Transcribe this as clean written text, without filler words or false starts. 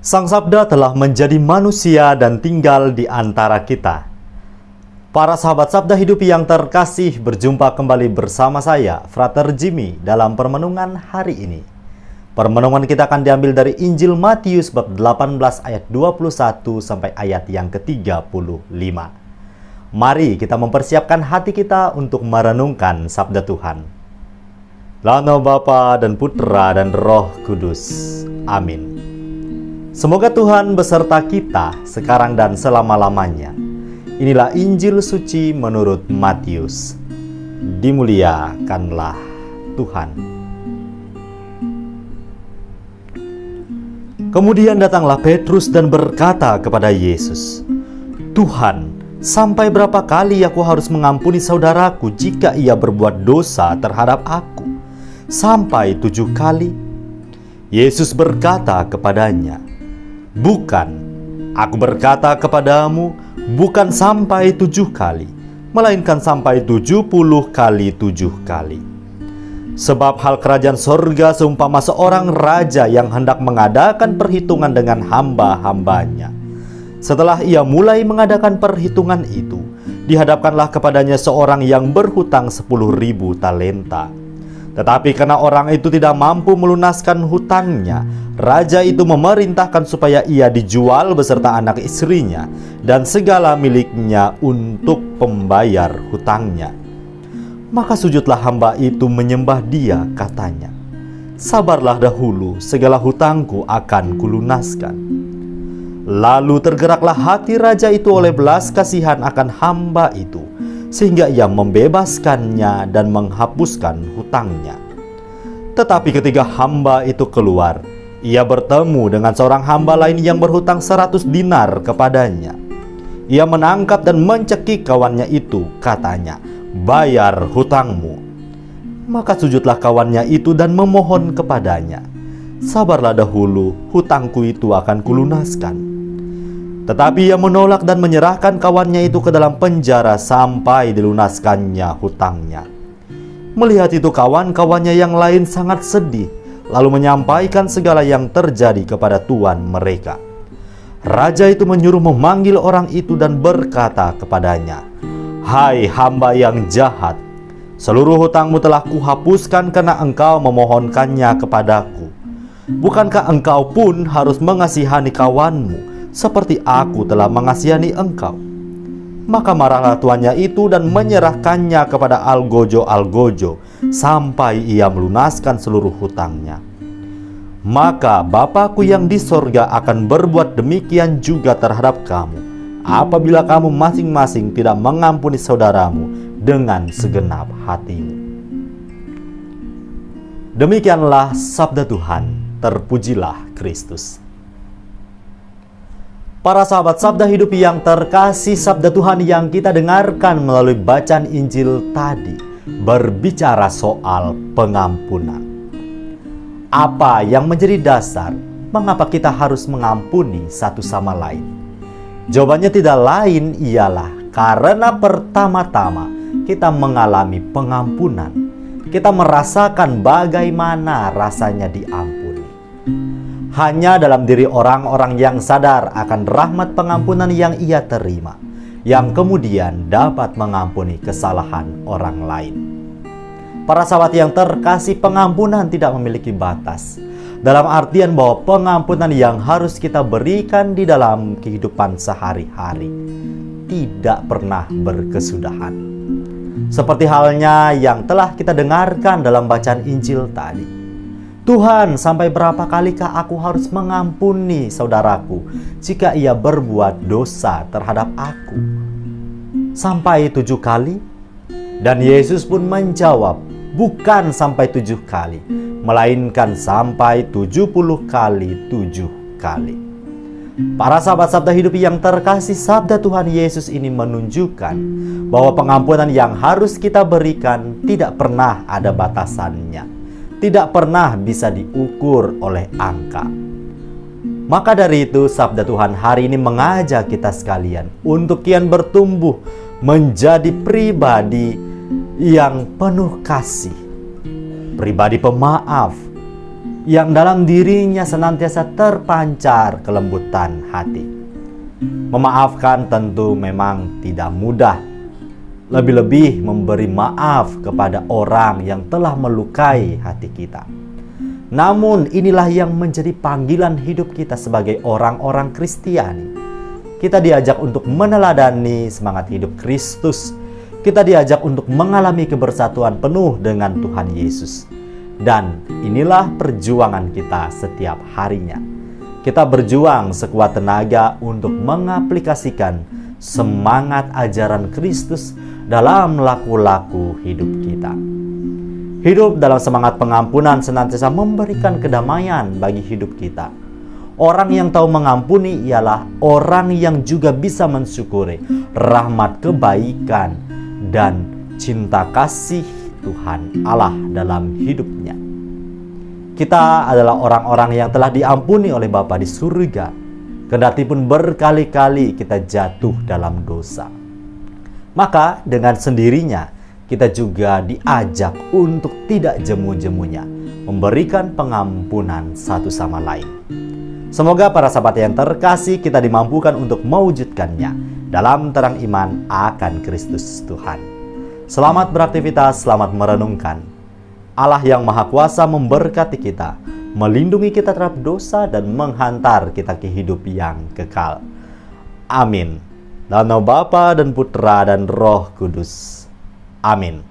Sang Sabda telah menjadi manusia dan tinggal di antara kita. Para sahabat Sabda Hidup yang terkasih, berjumpa kembali bersama saya, Frater Jimmy, dalam permenungan hari ini. Permenungan kita akan diambil dari Injil Matius bab 18 ayat 21 sampai ayat yang ke-35. Mari kita mempersiapkan hati kita untuk merenungkan Sabda Tuhan. Dalam nama Bapa dan Putra dan Roh Kudus. Amin. Semoga Tuhan beserta kita sekarang dan selama-lamanya. Inilah Injil suci menurut Matius. Dimuliakanlah Tuhan. Kemudian datanglah Petrus dan berkata kepada Yesus, "Tuhan, sampai berapa kali aku harus mengampuni saudaraku jika ia berbuat dosa terhadap aku? Sampai 7 kali?" Yesus berkata kepadanya, "Bukan, aku berkata kepadamu, bukan sampai 7 kali, melainkan sampai 70 kali 7 kali. Sebab hal kerajaan sorga seumpama seorang raja yang hendak mengadakan perhitungan dengan hamba-hambanya. Setelah ia mulai mengadakan perhitungan itu, dihadapkanlah kepadanya seorang yang berhutang 10.000 talenta. Tetapi karena orang itu tidak mampu melunaskan hutangnya, raja itu memerintahkan supaya ia dijual beserta anak istrinya dan segala miliknya untuk pembayar hutangnya. Maka sujudlah hamba itu menyembah dia, katanya, 'Sabarlah dahulu, segala hutangku akan kulunaskan.' Lalu tergeraklah hati raja itu oleh belas kasihan akan hamba itu, sehingga ia membebaskannya dan menghapuskan hutangnya. Tetapi ketika hamba itu keluar, ia bertemu dengan seorang hamba lain yang berhutang 100 dinar kepadanya. Ia menangkap dan mencekik kawannya itu, katanya, 'Bayar hutangmu.' Maka sujudlah kawannya itu dan memohon kepadanya, 'Sabarlah dahulu, hutangku itu akan kulunaskan.' Tetapi ia menolak dan menyerahkan kawannya itu ke dalam penjara sampai dilunaskannya hutangnya. Melihat itu kawan-kawannya yang lain sangat sedih, lalu menyampaikan segala yang terjadi kepada tuan mereka. Raja itu menyuruh memanggil orang itu dan berkata kepadanya, 'Hai hamba yang jahat, seluruh hutangmu telah kuhapuskan karena engkau memohonkannya kepadaku. Bukankah engkau pun harus mengasihani kawanmu seperti aku telah mengasihani engkau?' Maka marahlah tuannya itu dan menyerahkannya kepada algojo-algojo sampai ia melunaskan seluruh hutangnya. Maka Bapakku yang di sorga akan berbuat demikian juga terhadap kamu, apabila kamu masing-masing tidak mengampuni saudaramu dengan segenap hatimu." Demikianlah sabda Tuhan. Terpujilah Kristus. Para sahabat Sabda Hidup yang terkasih, sabda Tuhan yang kita dengarkan melalui bacaan Injil tadi berbicara soal pengampunan. Apa yang menjadi dasar mengapa kita harus mengampuni satu sama lain? Jawabannya tidak lain ialah karena pertama-tama kita mengalami pengampunan. Kita merasakan bagaimana rasanya diampuni. Hanya dalam diri orang-orang yang sadar akan rahmat pengampunan yang ia terima, yang kemudian dapat mengampuni kesalahan orang lain. Para sahabat yang terkasih, pengampunan tidak memiliki batas, dalam artian bahwa pengampunan yang harus kita berikan di dalam kehidupan sehari-hari tidak pernah berkesudahan. Seperti halnya yang telah kita dengarkan dalam bacaan Injil tadi. "Tuhan, sampai berapa kalikah aku harus mengampuni saudaraku jika ia berbuat dosa terhadap aku? Sampai 7 kali?" Dan Yesus pun menjawab, "Bukan sampai 7 kali, melainkan sampai 70 kali 7 kali. Para sahabat Sabda Hidup yang terkasih, sabda Tuhan Yesus ini menunjukkan bahwa pengampunan yang harus kita berikan tidak pernah ada batasannya, tidak pernah bisa diukur oleh angka. Maka dari itu, sabda Tuhan hari ini mengajak kita sekalian untuk kian bertumbuh menjadi pribadi yang penuh kasih, pribadi pemaaf, yang dalam dirinya senantiasa terpancar kelembutan hati. Memaafkan tentu memang tidak mudah, lebih-lebih memberi maaf kepada orang yang telah melukai hati kita. Namun inilah yang menjadi panggilan hidup kita sebagai orang-orang Kristiani. Kita diajak untuk meneladani semangat hidup Kristus. Kita diajak untuk mengalami kebersatuan penuh dengan Tuhan Yesus. Dan inilah perjuangan kita setiap harinya. Kita berjuang sekuat tenaga untuk mengaplikasikan semangat ajaran Kristus dalam laku-laku hidup kita. Hidup dalam semangat pengampunan senantiasa memberikan kedamaian bagi hidup kita. Orang yang tahu mengampuni ialah orang yang juga bisa mensyukuri rahmat kebaikan dan cinta kasih Tuhan Allah dalam hidupnya. Kita adalah orang-orang yang telah diampuni oleh Bapa di surga, kendati pun berkali-kali kita jatuh dalam dosa. Maka dengan sendirinya kita juga diajak untuk tidak jemu-jemunya memberikan pengampunan satu sama lain. Semoga para sahabat yang terkasih kita dimampukan untuk mewujudkannya dalam terang iman akan Kristus Tuhan. Selamat beraktivitas, selamat merenungkan. Allah yang Maha Kuasa memberkati kita, melindungi kita terhadap dosa dan menghantar kita ke hidup yang kekal. Amin. Dalam nama Bapa dan Putra dan Roh Kudus. Amin.